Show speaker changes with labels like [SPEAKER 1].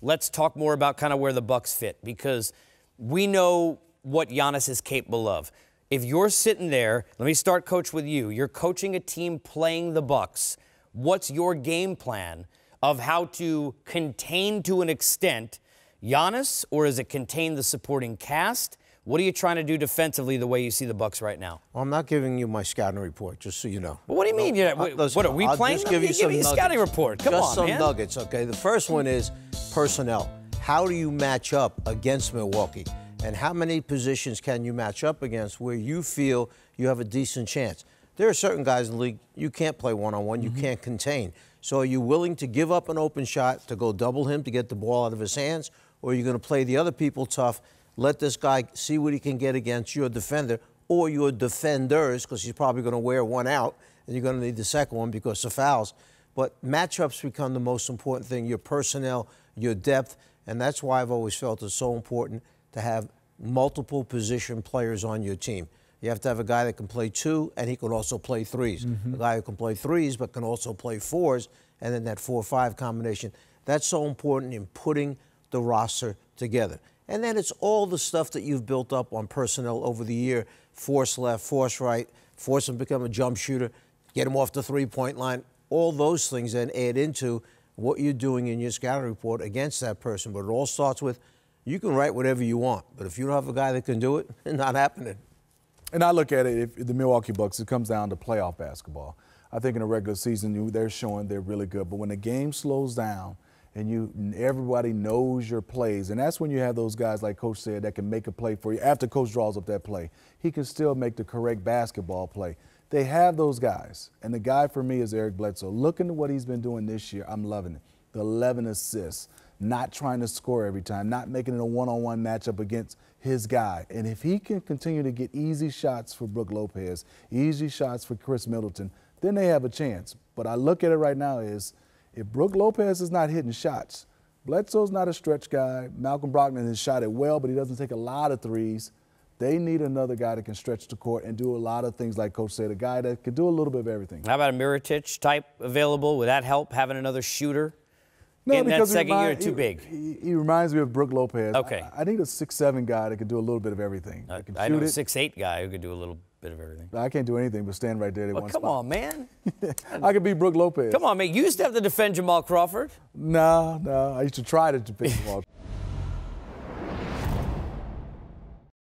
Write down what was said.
[SPEAKER 1] let's talk more about kind of where the Bucks fit, because we know what Giannis is capable of. If you're sitting there, let me start, Coach, with you. You're coaching a team playing the Bucks. What's your game plan of how to contain, to an extent, Giannis, or is it contain the supporting cast? What are you trying to do defensively the way you see the Bucks right now?
[SPEAKER 2] Well, I'm not giving you my scouting report, just so you know.
[SPEAKER 1] Well, what do you mean? What are we playing?
[SPEAKER 2] Just give you some nuggets.
[SPEAKER 1] Scouting report. Come
[SPEAKER 2] just
[SPEAKER 1] on, man.
[SPEAKER 2] Just some nuggets, okay? The first one is personnel. How do you match up against Milwaukee? And how many positions can you match up against where you feel you have a decent chance? There are certain guys in the league you can't play one-on-one, you can't contain. So are you willing to give up an open shot to go double him to get the ball out of his hands? Or are you going to play the other people tough, let this guy see what he can get against your defender or your defenders, because he's probably going to wear one out and you're going to need the second one because of fouls. But matchups become the most important thing, your personnel, your depth, and that's why I've always felt it's so important to have multiple position players on your team. You have to have a guy that can play two, and he can also play threes. A guy who can play threes but can also play fours, and then that 4-5 combination. That's so important in putting the roster together. And then it's all the stuff that you've built up on personnel over the year. Force left, force right, force him to become a jump shooter, get him off the three-point line. All those things then add into what you're doing in your scouting report against that person. But it all starts with, you can write whatever you want, but if you don't have a guy that can do it, it's not happening.
[SPEAKER 3] And I look at it, if the Milwaukee Bucks, it comes down to playoff basketball. I think in the regular season, they're showing they're really good. But when the game slows down and everybody knows your plays, and that's when you have those guys, like Coach said, that can make a play for you. After Coach draws up that play, he can still make the correct basketball play. They have those guys. And the guy for me is Eric Bledsoe. Looking at what he's been doing this year, I'm loving it. The 11 assists, not trying to score every time, not making it a one-on-one matchup against his guy. And if he can continue to get easy shots for Brook Lopez, easy shots for Chris Middleton, then they have a chance. But I look at it right now is, if Brook Lopez is not hitting shots, Bledsoe's not a stretch guy. Malcolm Brogdon has shot it well, but he doesn't take a lot of threes. They need another guy that can stretch the court and do a lot of things, like Coach said, a guy that can do a little bit of everything. How
[SPEAKER 1] about a Mirotic type available? Would that help, having another shooter?
[SPEAKER 3] No,
[SPEAKER 1] in that second year, too big.
[SPEAKER 3] He reminds me of Brook Lopez.
[SPEAKER 1] Okay.
[SPEAKER 3] I need a 6'7" guy that can do a little bit of everything.
[SPEAKER 1] I know a 6'8" guy who could do a little bit of everything.
[SPEAKER 3] I can't do anything but stand right there at one spot.
[SPEAKER 1] Come on, man.
[SPEAKER 3] I could be Brook Lopez.
[SPEAKER 1] Come on, man. You used to have to defend Jamal Crawford.
[SPEAKER 3] No. I used to try to defend Jamal.